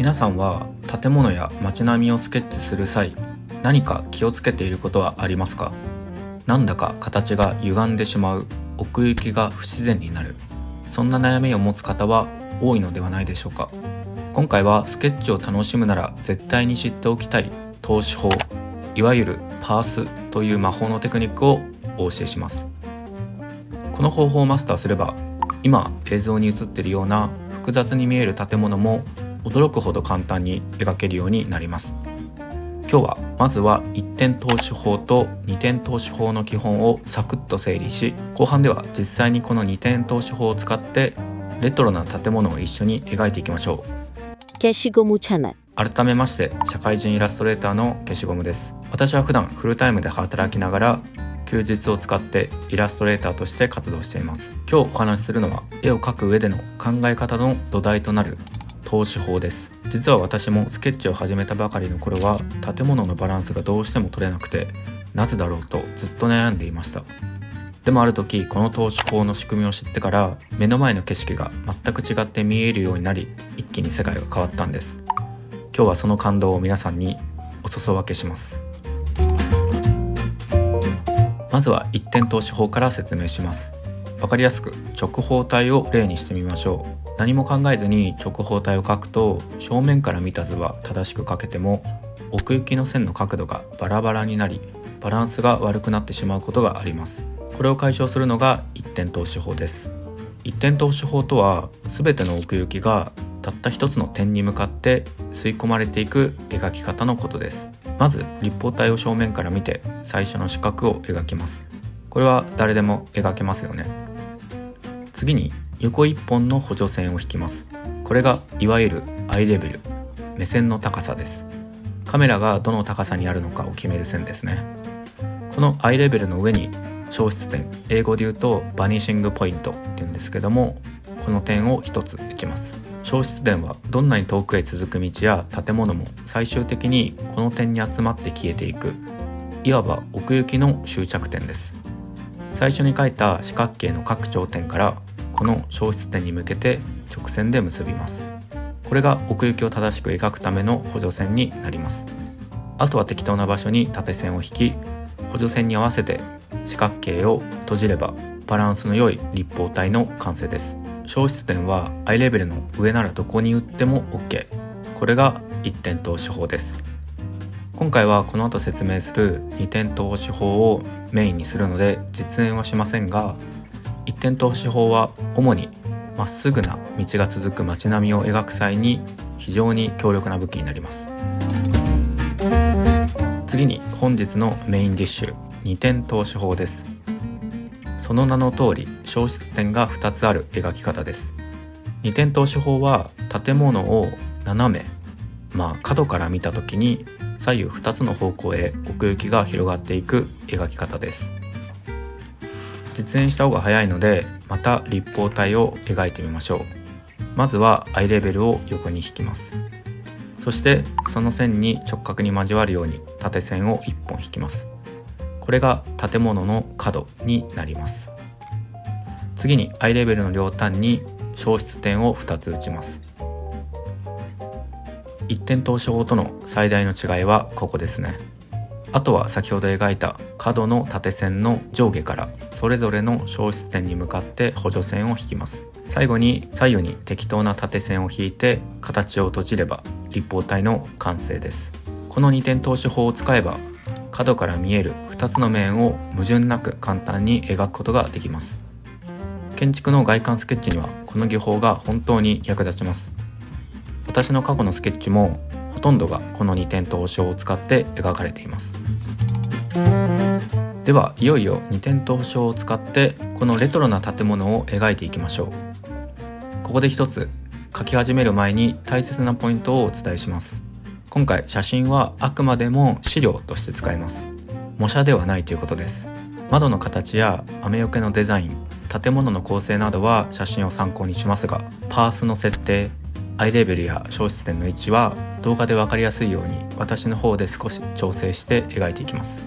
皆さんは建物や街並みをスケッチする際、何か気をつけていることはありますか？なんだか形が歪んでしまう、奥行きが不自然になる、そんな悩みを持つ方は多いのではないでしょうか。今回はスケッチを楽しむなら絶対に知っておきたい透視法、いわゆるパースという魔法のテクニックをお教えします。この方法をマスターすれば、今映像に映っているような複雑に見える建物も驚くほど簡単に描けるようになります。今日はまずは一点透視法と二点透視法の基本をサクッと整理し、後半では実際にこの二点透視法を使ってレトロな建物を一緒に描いていきましょう。消しゴムチャンネル。改めまして、社会人イラストレーターの消しゴムです。私は普段フルタイムで働きながら休日を使ってイラストレーターとして活動しています。今日お話しするのは絵を描く上での考え方の土台となる透視法です。実は私もスケッチを始めたばかりの頃は建物のバランスがどうしても取れなくて、なぜだろうとずっと悩んでいました。でもある時、この透視法の仕組みを知ってから目の前の景色が全く違って見えるようになり、一気に世界が変わったんです。今日はその感動を皆さんにお裾分けします。まずは一点透視法から説明します。わかりやすく直方体を例にしてみましょう。何も考えずに直方体を描くと、正面から見た図は正しく描けても奥行きの線の角度がバラバラになり、バランスが悪くなってしまうことがあります。これを解消するのが一点透視法です。一点透視法とは、全ての奥行きがたった一つの点に向かって吸い込まれていく描き方のことです。まず立方体を正面から見て最初の四角を描きます。これは誰でも描けますよね。次に横一本の補助線を引きます。これがいわゆるアイレベル、目線の高さです。カメラがどの高さにあるのかを決める線ですね。このアイレベルの上に消失点、英語で言うとバニシングポイントって言うんですけども、この点を一つ打ちます。消失点はどんなに遠くへ続く道や建物も最終的にこの点に集まって消えていく、いわば奥行きの終着点です。最初に描いた四角形の各頂点からこの消失点に向けて直線で結びます。これが奥行きを正しく描くための補助線になります。あとは適当な場所に縦線を引き、補助線に合わせて四角形を閉じればバランスの良い立方体の完成です。消失点はアイレベルの上ならどこに打っても OK。 これが一点透視法です。今回はこの後説明する二点透視法をメインにするので実演はしませんが、一点透視法は主にまっすぐな道が続く街並みを描く際に非常に強力な武器になります。次に本日のメインディッシュ、二点透視法です。その名の通り消失点が2つある描き方です。二点透視法は建物を斜め、角から見た時に左右2つの方向へ奥行きが広がっていく描き方です。実演した方が早いので、また立方体を描いてみましょう。まずはアイレベルを横に引きます。そしてその線に直角に交わるように縦線を1本引きます。これが建物の角になります。次にアイレベルの両端に消失点を2つ打ちます。一点透視法との最大の違いはここですね。あとは先ほど描いた角の縦線の上下からそれぞれの消失点に向かって補助線を引きます。最後に左右に適当な縦線を引いて形を閉じれば立方体の完成です。この二点透視法を使えば角から見える2つの面を矛盾なく簡単に描くことができます。建築の外観スケッチにはこの技法が本当に役立ちます。私の過去のスケッチもほとんどがこの二点透視法を使って描かれています。ではいよいよ二点透視法を使ってこのレトロな建物を描いていきましょう。ここで一つ描き始める前に大切なポイントをお伝えします。今回写真はあくまでも資料として使います。模写ではないということです。窓の形や雨よけのデザイン、建物の構成などは写真を参考にしますが、パースの設定、アイレベルや消失点の位置は動画で分かりやすいように私の方で少し調整して描いていきます。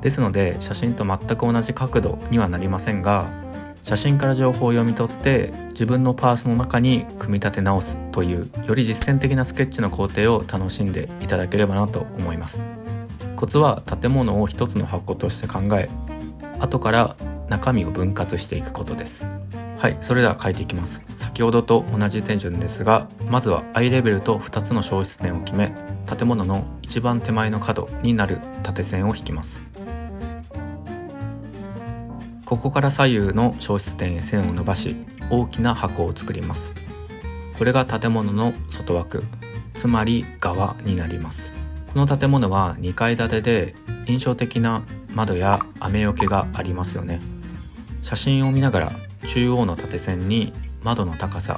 ですので写真と全く同じ角度にはなりませんが、写真から情報を読み取って自分のパースの中に組み立て直すというより実践的なスケッチの工程を楽しんでいただければなと思います。コツは建物を一つの箱として考え、後から中身を分割していくことです。はい、それでは書いていきます。先ほどと同じ手順ですが、まずはアイレベルと2つの消失点を決め、建物の一番手前の角になる縦線を引きます。ここから左右の消失点へ線を伸ばし、大きな箱を作ります。これが建物の外枠、つまり側になります。この建物は2階建てで印象的な窓や雨よけがありますよね。写真を見ながら中央の縦線に窓の高さ、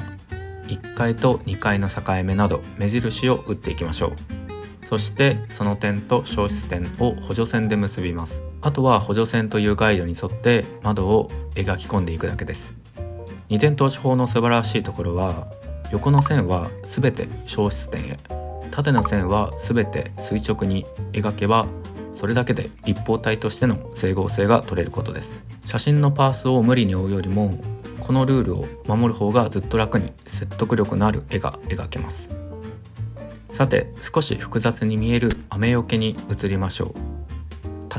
1階と2階の境目など目印を打っていきましょう。そしてその点と消失点を補助線で結びます。あとは補助線というガイドに沿って窓を描き込んでいくだけです。二点透視法の素晴らしいところは、横の線はすべて消失点へ、縦の線はすべて垂直に描けば、それだけで立方体としての整合性が取れることです。写真のパースを無理に追うよりも、このルールを守る方がずっと楽に説得力のある絵が描けます。さて、少し複雑に見える雨よけに移りましょう。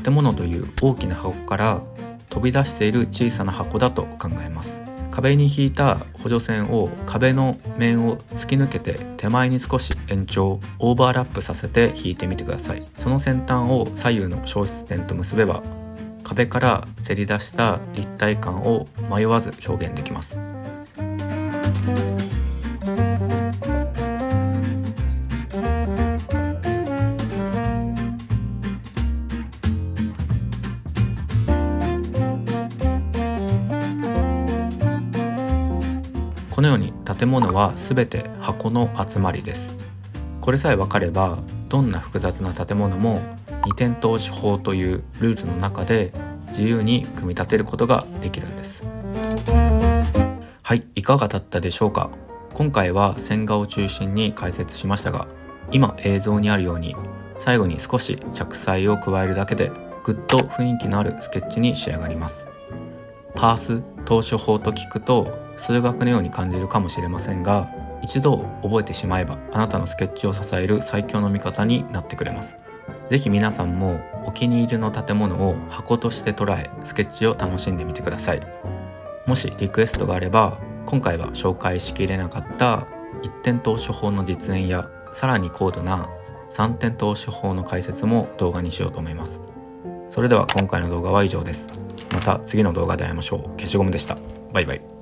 建物という大きな箱から飛び出している小さな箱だと考えます。壁に引いた補助線を壁の面を突き抜けて手前に少し延長、オーバーラップさせて引いてみてください。その先端を左右の消失点と結べば、壁からせり出した立体感を迷わず表現できます。このように建物はすべて箱の集まりです。これさえ分かれば、どんな複雑な建物も二点透視法というルールの中で自由に組み立てることができるんです。はい、いかがだったでしょうか。今回は線画を中心に解説しましたが、今映像にあるように最後に少し着彩を加えるだけでぐっと雰囲気のあるスケッチに仕上がります。パース透視法と聞くと数学のように感じるかもしれませんが、一度覚えてしまえばあなたのスケッチを支える最強の味方になってくれます。ぜひ皆さんもお気に入りの建物を箱として捉え、スケッチを楽しんでみてください。もしリクエストがあれば、今回は紹介しきれなかった一点透視法の実演や、さらに高度な三点透視法の解説も動画にしようと思います。それでは今回の動画は以上です。また次の動画で会いましょう。消しゴムでした。バイバイ。